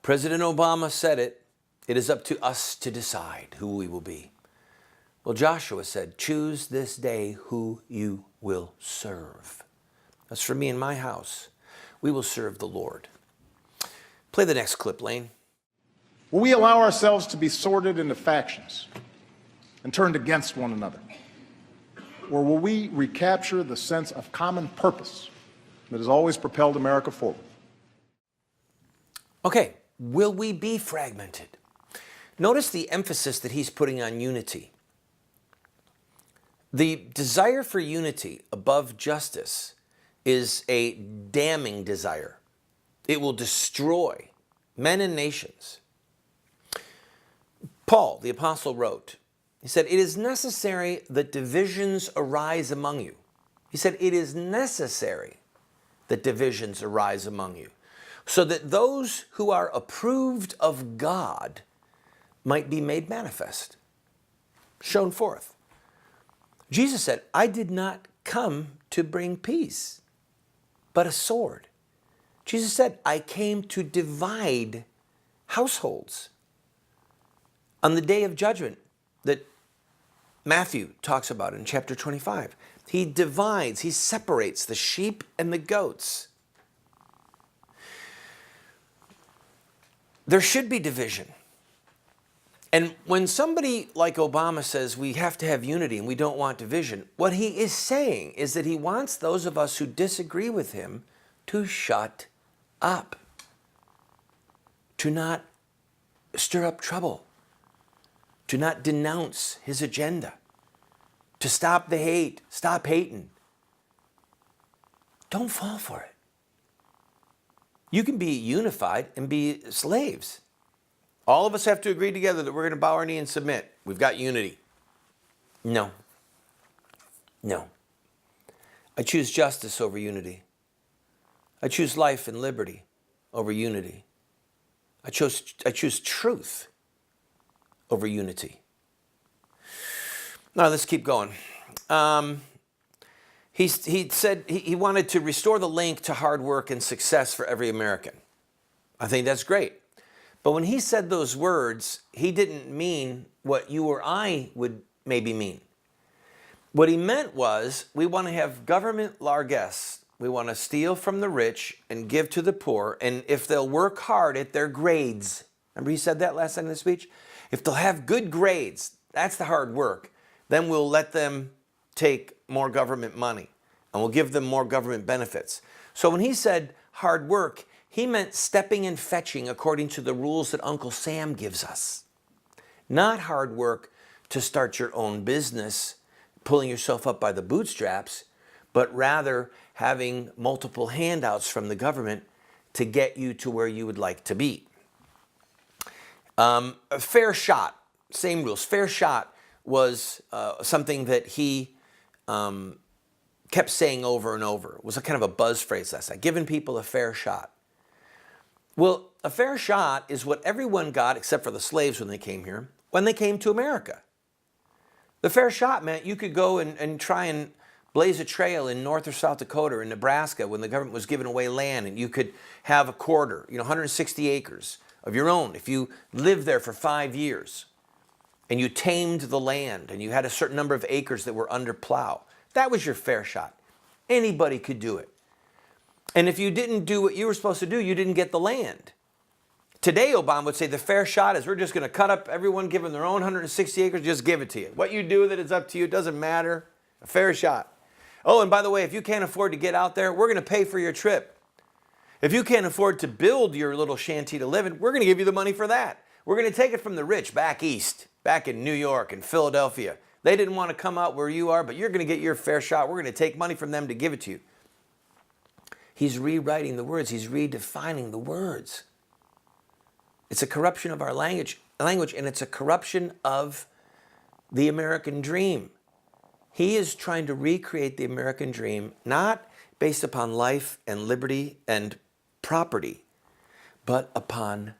President Obama said it. It is up to us to decide who we will be. Well, Joshua said, choose this day who you will serve. As for me and my house, we will serve the Lord. Play the next clip, Lane. Will we allow ourselves to be sorted into factions and turned against one another? Or will we recapture the sense of common purpose that has always propelled America forward? Okay, will we be fragmented? Notice the emphasis that he's putting on unity. The desire for unity above justice is a damning desire. It will destroy men and nations. Paul, the apostle, wrote, he said, it is necessary that divisions arise among you. He said, it is necessary that divisions arise among you, so that those who are approved of God might be made manifest, shown forth. Jesus said, I did not come to bring peace, but a sword. Jesus said, I came to divide households. On the day of judgment that Matthew talks about in chapter 25, he divides, he separates the sheep and the goats. There should be division. And when somebody like Obama says we have to have unity and we don't want division, what he is saying is that he wants those of us who disagree with him to shut up, to not stir up trouble, to not denounce his agenda, to stop the hate, stop hating. Don't fall for it. You can be unified and be slaves. All of us have to agree together that we're going to bow our knee and submit. We've got unity. No. No. I choose justice over unity. I choose life and liberty over unity. I choose truth over unity. Now let's keep going. He said he wanted to restore the link to hard work and success for every American. I think that's great. But when he said those words, he didn't mean what you or I would maybe mean. What he meant was, we want to have government largesse. We want to steal from the rich and give to the poor, and if they'll work hard at their grades, remember he said that last time in the speech? If they'll have good grades, that's the hard work, then we'll let them take more government money, and we'll give them more government benefits. So when he said hard work, he meant stepping and fetching according to the rules that Uncle Sam gives us. Not hard work to start your own business, pulling yourself up by the bootstraps, but rather having multiple handouts from the government to get you to where you would like to be. A fair shot, same rules. Fair shot was something that he kept saying over and over. It was a kind of a buzz phrase last night, giving people a fair shot. Well, a fair shot is what everyone got, except for the slaves when they came here, when they came to America. The fair shot meant you could go and try and blaze a trail in North or South Dakota or in Nebraska when the government was giving away land, and you could have a quarter, 160 acres of your own. If you lived there for 5 years and you tamed the land and you had a certain number of acres that were under plow, that was your fair shot. Anybody could do it. And if you didn't do what you were supposed to do, you didn't get the land. Today, Obama would say the fair shot is we're just going to cut up everyone, give them their own 160 acres, just give it to you. What you do with it is up to you. It doesn't matter. A fair shot. Oh, and by the way, if you can't afford to get out there, we're going to pay for your trip. If you can't afford to build your little shanty to live in, we're going to give you the money for that. We're going to take it from the rich back east, back in New York and Philadelphia. They didn't want to come out where you are, but you're going to get your fair shot. We're going to take money from them to give it to you. He's rewriting the words. He's redefining the words. It's a corruption of our language, and it's a corruption of the American dream. He is trying to recreate the American dream, not based upon life and liberty and property, but upon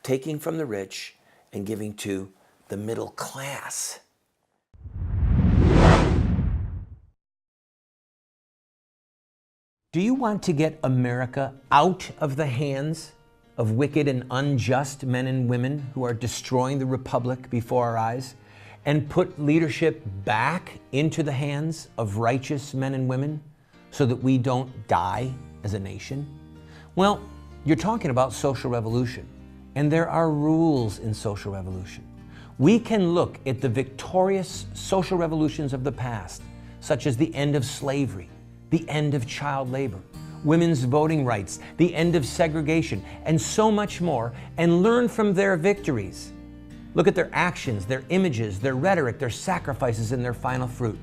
taking from the rich and giving to the middle class. Do you want to get America out of the hands of wicked and unjust men and women who are destroying the republic before our eyes, and put leadership back into the hands of righteous men and women so that we don't die as a nation? Well, you're talking about social revolution, and there are rules in social revolution. We can look at the victorious social revolutions of the past, such as the end of slavery, the end of child labor, women's voting rights, the end of segregation, and so much more, and learn from their victories. Look at their actions, their images, their rhetoric, their sacrifices, and their final fruit.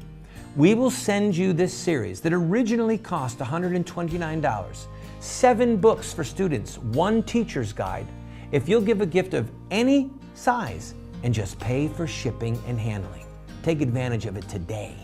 We will send you this series that originally cost $129, 7 books for students, 1 teacher's guide, if you'll give a gift of any size and just pay for shipping and handling. Take advantage of it today.